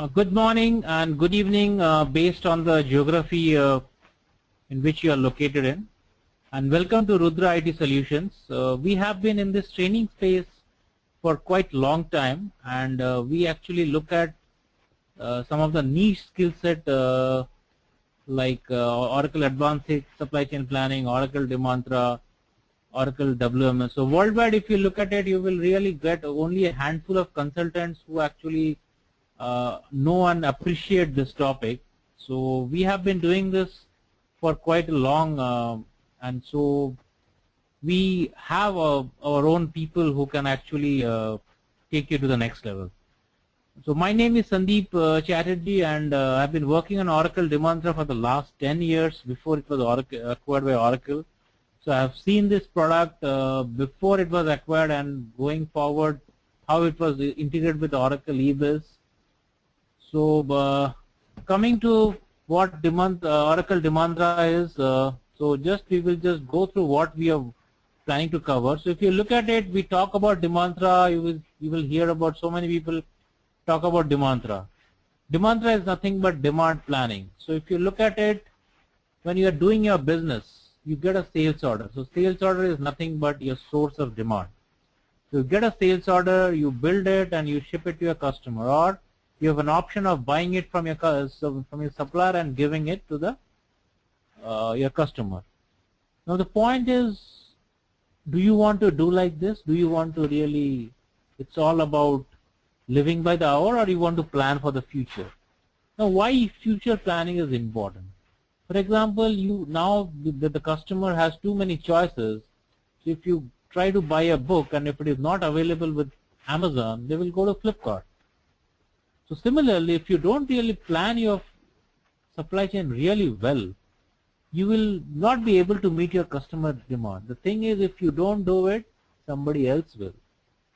Good morning and good evening based on the geography in which you are located in, and welcome to Rudra IT Solutions. We have been in this training space for quite long time, and we actually look at some of the niche skill set like Oracle Advanced Supply Chain Planning, Oracle Demantra, Oracle WMS. So worldwide, if you look at it, you will really get only a handful of consultants who actually know and appreciate this topic. So we have been doing this for quite a long, and so we have our own people who can actually take you to the next level. So my name is Sandeep Chatterjee, and I've been working on Oracle Demantra for the last 10 years before it was acquired by Oracle. So I've seen this product before it was acquired and going forward how it was integrated with Oracle eBiz. So coming to what Oracle Demantra is, so we will just go through what we are planning to cover. So if you look at it, we talk about Demantra. You will hear about so many people talk about Demantra. Demantra is nothing but demand planning. So if you look at it, when you are doing your business, you get a sales order. So sales order is nothing but your source of demand. So you get a sales order, you build it, and you ship it to your customer, or you have an option of buying it from your supplier and giving it to the your customer. Now the point is, do you want to do like this? Do you want to really? It's all about living by the hour, or you want to plan for the future? Now, why future planning is important? For example, the customer has too many choices. So if you try to buy a book and if it is not available with Amazon, they will go to Flipkart. So similarly, if you don't really plan your supply chain really well, you will not be able to meet your customer demand. The thing is, if you don't do it, somebody else will.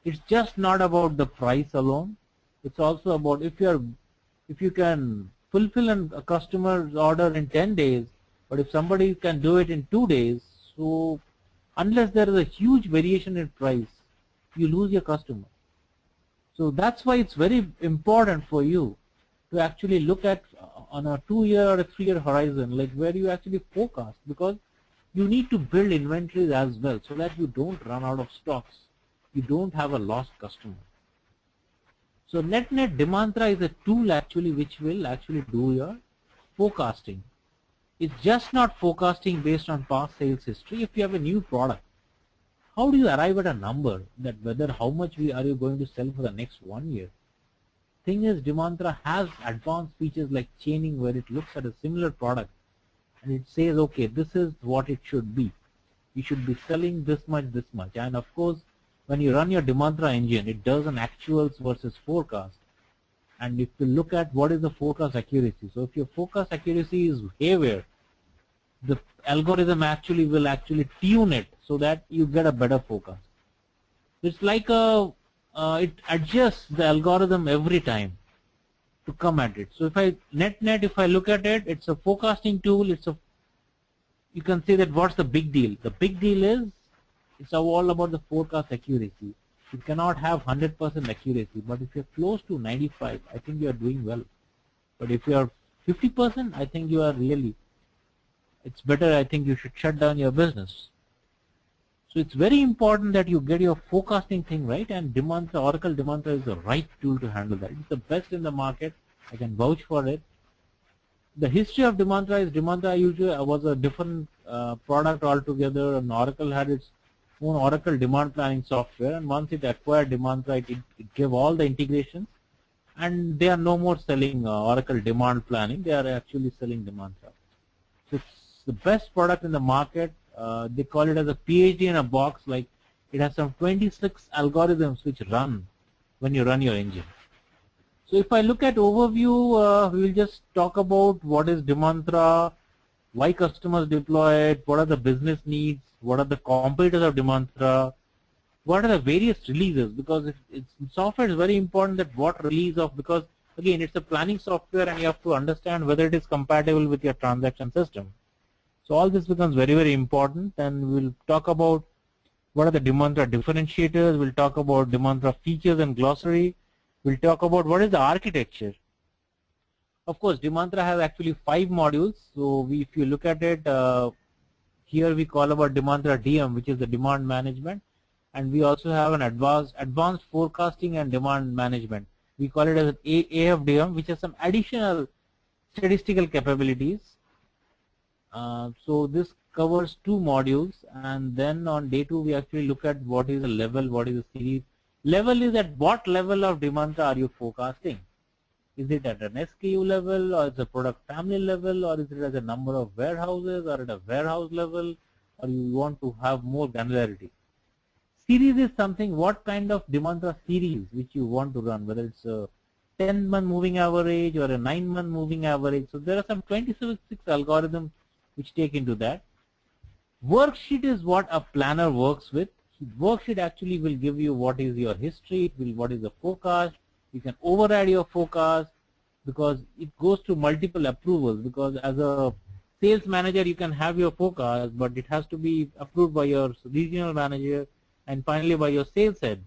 It's just not about the price alone. It's also about if you can fulfill a customer's order in 10 days, but if somebody can do it in 2 days, so unless there is a huge variation in price, you lose your customer. So that's why it's very important for you to actually look at on a 2-year or a 3-year horizon, like where you actually forecast, because you need to build inventories as well so that you don't run out of stocks. You don't have a lost customer. So net-net Demantra is a tool actually which will actually do your forecasting. It's just not forecasting based on past sales history. If you have a new product, how do you arrive at a number that whether how much are you going to sell for the next 1 year? Thing is, Demantra has advanced features like chaining, where it looks at a similar product and it says, okay, this is what it should be. You should be selling this much, and of course, when you run your Demantra engine, it does an actuals versus forecast. And if you look at what is the forecast accuracy, so if your forecast accuracy is haywire, the algorithm will tune it so that you get a better forecast. It's like it adjusts the algorithm every time to come at it. So if I look at it, it's a forecasting tool. You can say that what's the big deal? The big deal is it's all about the forecast accuracy. You cannot have 100% accuracy, but if you're close to 95, I think you are doing well. But if you are 50%, I think you are really, it's better. I think you should shut down your business. So it's very important that you get your forecasting thing right, and Oracle Demantra is the right tool to handle that. It's the best in the market. I can vouch for it. The history of Demantra is Demantra usually was a different product altogether, and Oracle had its own Oracle demand planning software, and once it acquired Demantra, it gave all the integrations, and they are no more selling Oracle demand planning. They are actually selling Demantra. So it's the best product in the market. They call it as a PhD in a box. Like, it has some 26 algorithms which run when you run your engine. So if I look at overview, we will just talk about what is Demantra, why customers deploy it, what are the business needs, what are the competitors of Demantra, what are the various releases, because software is very important that what release of, because again, it's a planning software and you have to understand whether it is compatible with your transaction system. So all this becomes very, very important, and we'll talk about what are the Demantra differentiators, we'll talk about Demantra features and glossary, we'll talk about what is the architecture, of course, Demantra has actually 5 modules. So if you look at it, here we call about Demantra DM, which is the demand management, and we also have an advanced forecasting and demand management. We call it as AFDM, which has some additional statistical capabilities. So this covers 2 modules, and then on day 2 we actually look at what is the level, what is the series. Level is at what level of Demantra are you forecasting? Is it at an SKU level, or is it a product family level, or is it at a number of warehouses, or at a warehouse level, or you want to have more granularity? Series is something, what kind of Demantra series which you want to run, whether it's a 10-month moving average or a 9-month moving average. So there are some 26 algorithms which take into that. Worksheet is what a planner works with. Worksheet actually will give you what is your history, what is the forecast. You can override your forecast because it goes to multiple approvals, because as a sales manager you can have your forecast, but it has to be approved by your regional manager and finally by your sales head.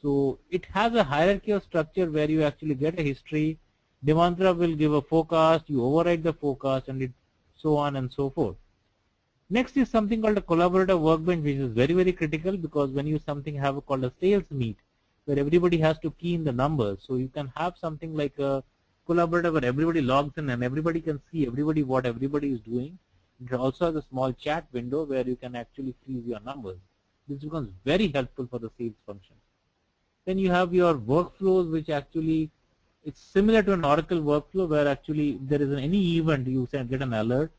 So it has a hierarchy of structure where you actually get a history. Demantra will give a forecast, you override the forecast, and it so on and so forth. Next is something called a collaborative workbench, which is very, very critical, because when you have called a sales meet, where everybody has to key in the numbers. So you can have something like a collaborative where everybody logs in and everybody can see what everybody is doing. It also has a small chat window where you can actually freeze your numbers. This becomes very helpful for the sales function. Then you have your workflows, which actually it's similar to an Oracle workflow, where actually if there is any event, you get an alert.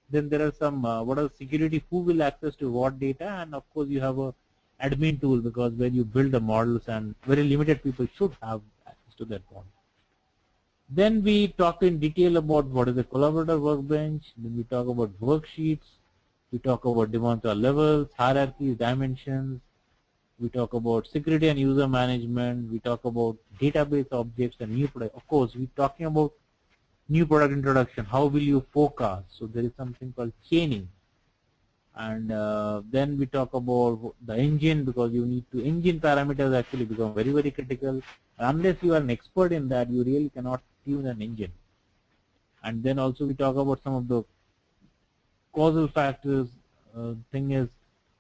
Then there are some what are the security, who will access to what data, and of course you have a admin tool, because when you build the models, and very limited people should have access to that one. Then we talk in detail about what is a collaborative workbench. Then we talk about worksheets. We talk about Demantra levels, hierarchies, dimensions. We talk about security and user management. We talk about database objects and new product. Of course, we're talking about new product introduction. How will you forecast? So there is something called chaining. And then we talk about the engine, because you need to, engine parameters actually become very, very critical. Unless you are an expert in that, you really cannot tune an engine. And then also we talk about some of the causal factors. Thing is,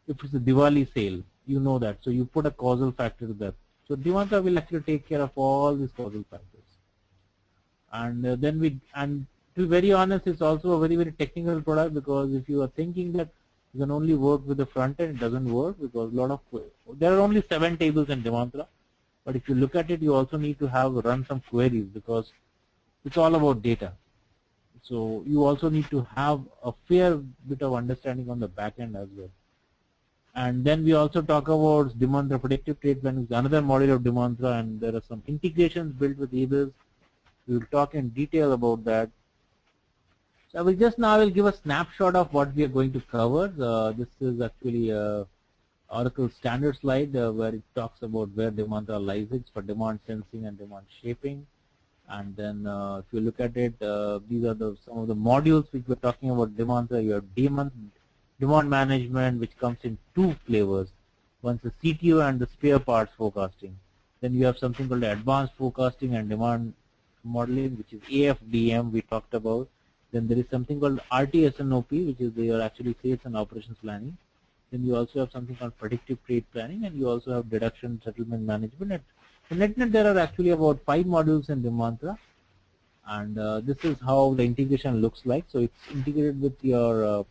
if it's a Diwali sale, you know that. So you put a causal factor to that. So Demantra will actually take care of all these causal factors. And then and to be very honest, it's also a very, very technical product, because if you are thinking that you can only work with the front end, it doesn't work, because there are only 7 tables in Demantra. But if you look at it, you also need to run some queries, because it's all about data. So you also need to have a fair bit of understanding on the back end as well. And then we also talk about Demantra predictive trade planning, another module of Demantra, and there are some integrations built with eBiz. We will talk in detail about that. So I will give a snapshot of what we are going to cover. This is actually a Oracle standard slide where it talks about where Demantra lies. It's for demand sensing and demand shaping. And then if you look at it, these are some of the modules which we're talking about Demantra. You have demand management, which comes in 2 flavors. One's the CTO and the spare parts forecasting. Then you have something called advanced forecasting and demand modeling, which is AFDM we talked about. Then there is something called RTSNOP, which is your actually sales and operations planning. Then you also have something called predictive trade planning, and you also have deduction settlement management. In net there are actually about 5 modules in Demantra, and this is how the integration looks like. So it's integrated with your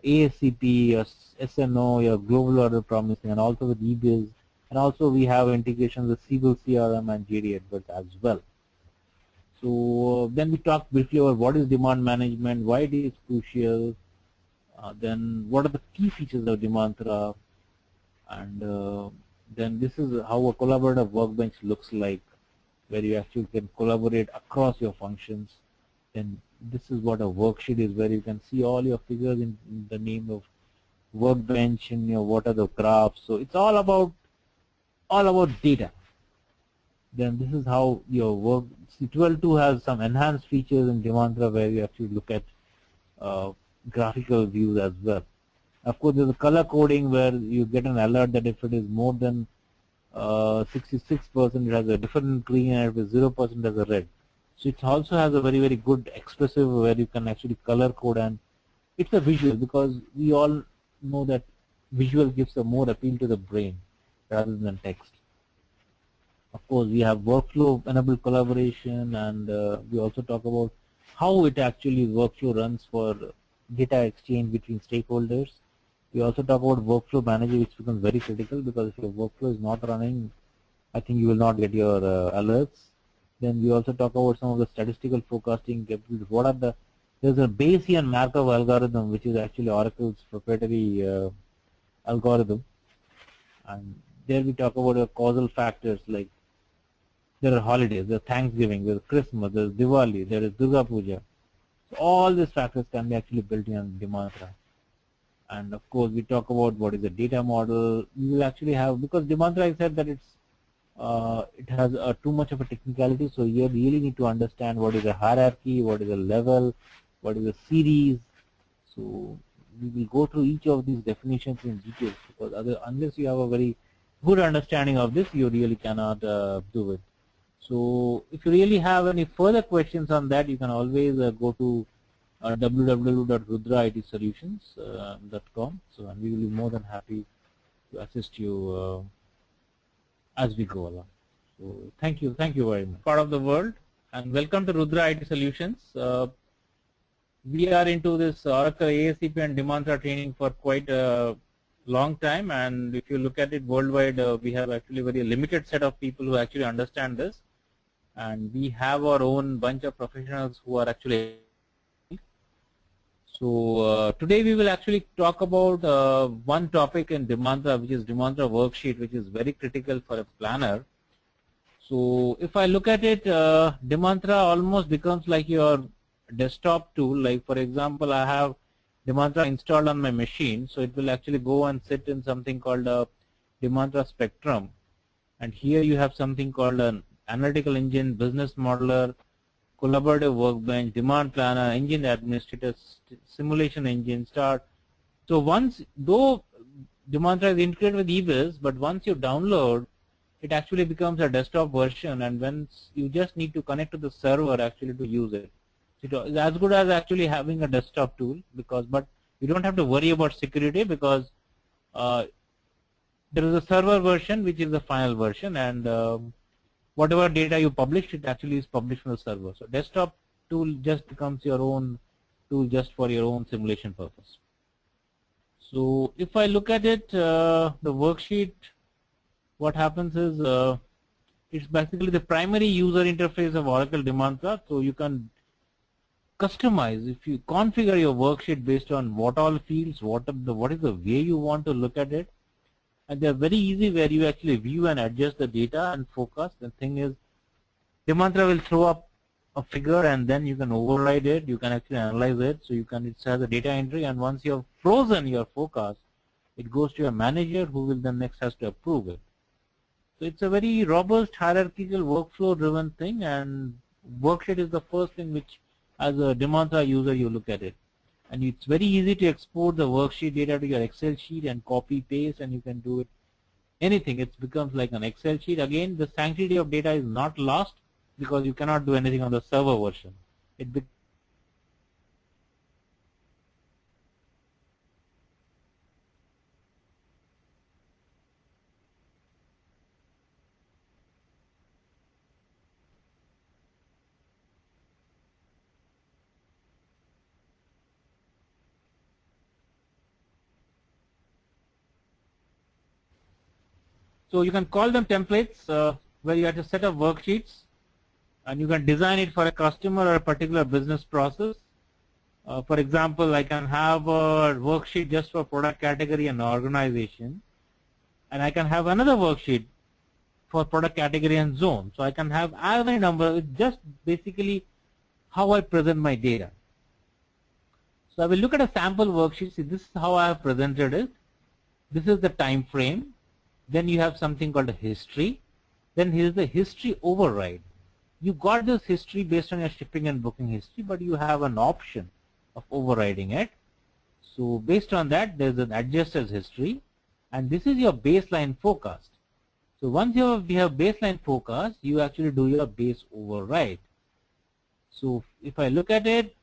ASCP, your SNO, your global order promising, and also with eBiz, and also we have integrations with Siebel CRM and JD Edwards as well. So then we talked briefly about what is demand management, why it is crucial, then what are the key features of Demantra, and then this is how a collaborative workbench looks like, where you actually can collaborate across your functions. Then this is what a worksheet is, where you can see all your figures in the name of workbench, and what are the graphs. So it's all about data. Then this is how your work. C12.2 has some enhanced features in Demantra, where you actually look at graphical views as well. Of course, there's a color coding where you get an alert that if it is more than 66%, it has a different green, and if it is 0%, it has a red. So it also has a very good expressive where you can actually color code, and it's a visual because we all know that visual gives a more appeal to the brain rather than text. Of course, we have workflow enabled collaboration, and we also talk about how it actually workflow runs for data exchange between stakeholders. We also talk about workflow manager, which becomes very critical because if your workflow is not running, I think you will not get your alerts. Then we also talk about some of the statistical forecasting capabilities. What are there's a Bayesian Markov algorithm, which is actually Oracle's proprietary algorithm, and there we talk about causal factors like there are holidays, there's Thanksgiving, there's Christmas, there's Diwali, there is Durga Puja. So all these factors can be actually built in Demantra. And of course, we talk about what is the data model. We will actually have, because Demantra, I said that it has too much of a technicality, so you really need to understand what is a hierarchy, what is a level, what is a series. So we will go through each of these definitions in detail, because unless you have a very good understanding of this, you really cannot do it. So if you really have any further questions on that, you can always go to www.rudraitsolutions.com. So, and we will be more than happy to assist you as we go along. So thank you very much. Part of the world, and welcome to Rudra IT Solutions. We are into this Oracle ASCP and Demantra training for quite a long time, and if you look at it worldwide, we have actually a very limited set of people who actually understand this, and we have our own bunch of professionals who are actually. So today we will actually talk about one topic in Demantra, which is Demantra worksheet, which is very critical for a planner. So if I look at it, Demantra almost becomes like your desktop tool. Like for example, I have Demantra installed on my machine, so it will actually go and sit in something called a Demantra Spectrum, and here you have something called an analytical engine, business modeler, collaborative workbench, demand planner, engine administrator, simulation engine, start. So once, though Demantra is integrated with eBiz, but once you download, it actually becomes a desktop version, and once you just need to connect to the server actually to use it. So it's as good as actually having a desktop tool, but you don't have to worry about security, because there is a server version which is the final version, and whatever data you publish, it actually is published from the server. So desktop tool just becomes your own tool just for your own simulation purpose. So if I look at it, the worksheet, what happens is it's basically the primary user interface of Oracle Demantra. So you can customize, if you configure your worksheet based on what all fields, what is the way you want to look at it. And they're very easy, where you actually view and adjust the data and focus. The thing is, Demantra will throw up a figure, and then you can override it. You can actually analyze it. So it has a data entry, and once you have frozen your forecast, it goes to your manager, who will then next has to approve it. So it's a very robust hierarchical workflow-driven thing, and worksheet is the first thing which, as a Demantra user, you look at it. And it's very easy to export the worksheet data to your Excel sheet and copy paste, and you can do it anything. It becomes like an Excel sheet. Again, the sanctity of data is not lost, because you cannot do anything on the server version. So you can call them templates, where you have to set up worksheets, and you can design it for a customer or a particular business process. For example, I can have a worksheet just for product category and organization, and I can have another worksheet for product category and zone. So I can have every number. It's just basically how I present my data. So I will look at a sample worksheet. See, this is how I have presented it. This is the time frame. Then you have something called a history. Then here's the history override. You got this history based on your shipping and booking history, but you have an option of overriding it. So based on that, there's an adjust as history, and this is your baseline forecast. So once we have baseline forecast, you actually do your base override. So if I look at it,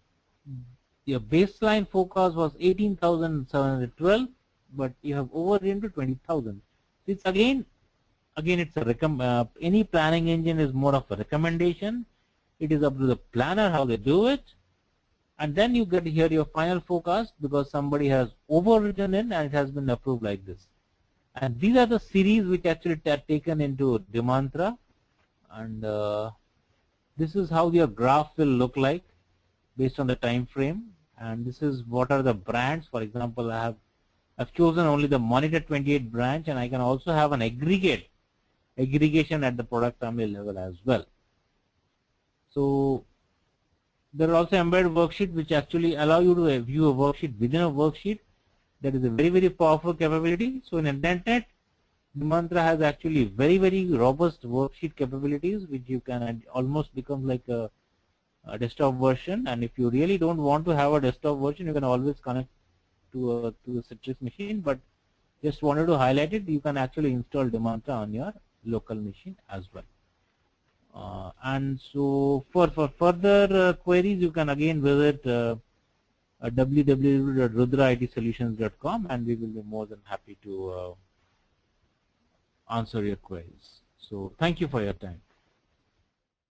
your baseline forecast was 18,712, but you have overridden to 20,000. It's again it's a any planning engine is more of a recommendation. It is up to the planner how they do it, and then you get here your final forecast because somebody has overwritten it and it has been approved like this. And these are the series which actually are taken into Demantra, and this is how your graph will look like based on the time frame. And this is what are the brands. For example, I've chosen only the Monitor 28 branch, and I can also have an aggregation at the product family level as well. So there are also embedded worksheets which actually allow you to view a worksheet within a worksheet. That is a very, very powerful capability. So in IndentNet, Demantra has actually very, very robust worksheet capabilities, which you can almost become like a desktop version. And if you really don't want to have a desktop version, you can always connect to the Citrix machine. But just wanted to highlight it, you can actually install Demantra on your local machine as well. And so for further queries, you can again visit www.rudraitsolutions.com, and we will be more than happy to answer your queries. So thank you for your time.